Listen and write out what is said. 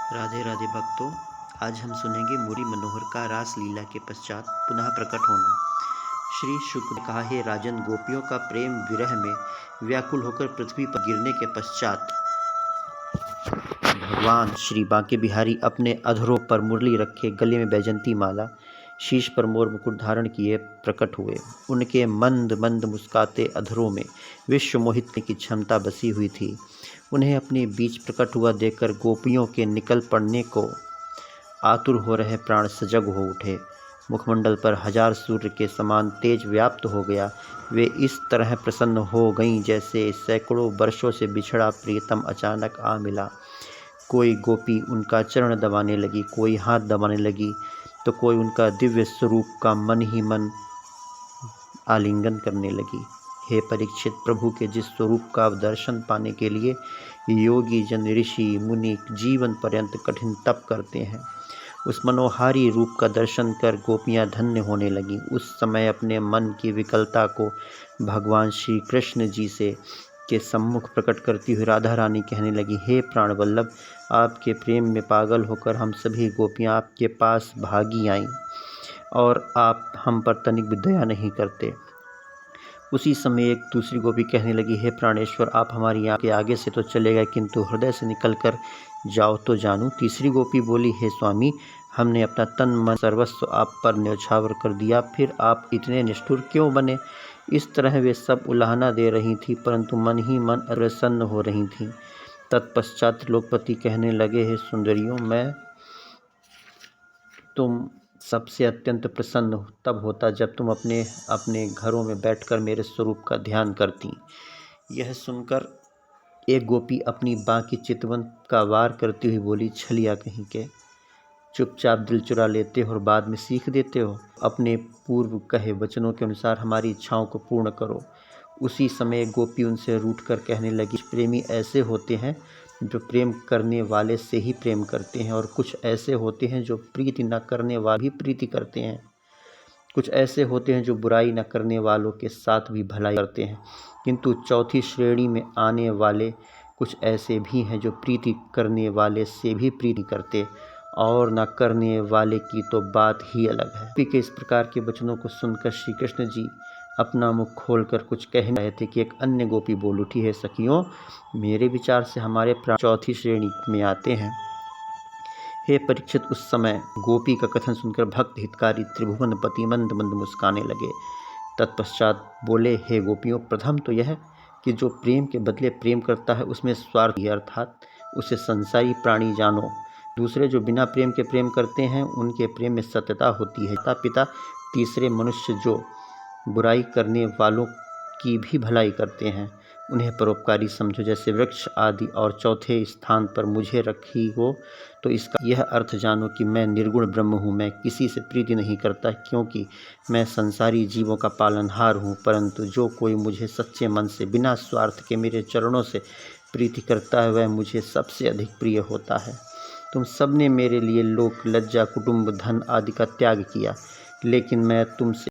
राधे राधे भक्तों। आज हम सुनेंगे मुरली मनोहर का रास लीला के पश्चात पुनः प्रकट होना। श्री शुक ने कहा, हे राजन, गोपियों का प्रेम विरह में व्याकुल होकर पृथ्वी पर गिरने के पश्चात भगवान श्री बांके बिहारी अपने अधरों पर मुरली रखे, गले में बैजंती माला, शीश पर मोर मुकुट धारण किए प्रकट हुए। उनके मंद मंद मुस्काते अधरों में विश्व मोहित की क्षमता बसी हुई थी। उन्हें अपने बीच प्रकट हुआ देखकर गोपियों के निकल पड़ने को आतुर हो रहे प्राण सजग हो उठे। मुखमंडल पर हजार सूर्य के समान तेज व्याप्त हो गया। वे इस तरह प्रसन्न हो गईं जैसे सैकड़ों वर्षों से बिछड़ा प्रियतम अचानक आ मिला। कोई गोपी उनका चरण दबाने लगी, कोई हाथ दबाने लगी, तो कोई उनका दिव्य स्वरूप का मन ही मन आलिंगन करने लगी। हे परीक्षित, प्रभु के जिस स्वरूप का दर्शन पाने के लिए योगी जन, ऋषि मुनि जीवन पर्यंत कठिन तप करते हैं, उस मनोहारी रूप का दर्शन कर गोपियां धन्य होने लगीं। उस समय अपने मन की विकलता को भगवान श्री कृष्ण जी से के सम्मुख प्रकट करती हुई राधा रानी कहने लगी, हे प्राण वल्लभ, आपके प्रेम में पागल होकर हम सभी गोपियां आपके पास भागी आईं और आप हम पर तनिक भी दया नहीं करते। उसी समय एक दूसरी गोपी कहने लगी, हे प्राणेश्वर, आप हमारी आँख के आगे से तो चले गए, किंतु हृदय से निकल कर जाओ तो जानूं। तीसरी गोपी बोली, हे स्वामी, हमने अपना तन मन सर्वस्व आप पर न्यौछावर कर दिया, फिर आप इतने निष्ठुर क्यों बने? इस तरह वे सब उलाहना दे रही थी, परंतु मन ही मन प्रसन्न हो रही थीं। तत्पश्चात त्रिलोकपति कहने लगे, हे सुंदरियों, मैं तुम सबसे अत्यंत प्रसन्न तब होता जब तुम अपने अपने घरों में बैठकर मेरे स्वरूप का ध्यान करती। यह सुनकर एक गोपी अपनी बाकी चितवन का वार करती हुई बोली, छलिया कहीं के, चुपचाप दिल चुरा लेते हो और बाद में सीख देते हो। अपने पूर्व कहे वचनों के अनुसार हमारी इच्छाओं को पूर्ण करो। उसी समय गोपी उनसे रूठकर कहने लगी, प्रेमी ऐसे होते हैं जो प्रेम करने वाले से ही प्रेम करते हैं, और कुछ ऐसे होते हैं जो प्रीति न करने वाले भी प्रीति करते हैं। कुछ ऐसे होते हैं जो बुराई न करने वालों के साथ भी भलाई करते हैं, किंतु चौथी श्रेणी में आने वाले कुछ ऐसे भी हैं जो प्रीति करने वाले से भी प्रीति करते, और न करने वाले की तो बात ही अलग है। गोपी के इस प्रकार के वचनों को सुनकर श्री कृष्ण जी अपना मुख खोलकर कुछ कह रहे थे कि एक अन्य गोपी बोल उठी, है सखियों, मेरे विचार से हमारे प्राण चौथी श्रेणी में आते हैं। हे परीक्षित, उस समय गोपी का कथन सुनकर भक्त हितकारी त्रिभुवनपति मंद मंद मुस्काने लगे। तत्पश्चात बोले, हे गोपियों, प्रथम तो यह कि जो प्रेम के बदले प्रेम करता है उसमें स्वार्थ है, अर्थात उसे संसारी प्राणी जानो। दूसरे जो बिना प्रेम के प्रेम करते हैं उनके प्रेम में सत्यता होती है, पिता। तीसरे मनुष्य जो बुराई करने वालों की भी भलाई करते हैं, उन्हें परोपकारी समझो जैसे वृक्ष आदि। और चौथे स्थान पर मुझे रखी हो तो इसका यह अर्थ जानो कि मैं निर्गुण ब्रह्म हूँ। मैं किसी से प्रीति नहीं करता, क्योंकि मैं संसारी जीवों का पालनहार हूँ, परंतु जो कोई मुझे सच्चे मन से बिना स्वार्थ के मेरे चरणों से प्रीति करता है वह मुझे सबसे अधिक प्रिय होता है। तुम सबने मेरे लिए लोक, लज्जा, कुटुंब, धन आदि का त्याग किया, लेकिन मैं तुमसे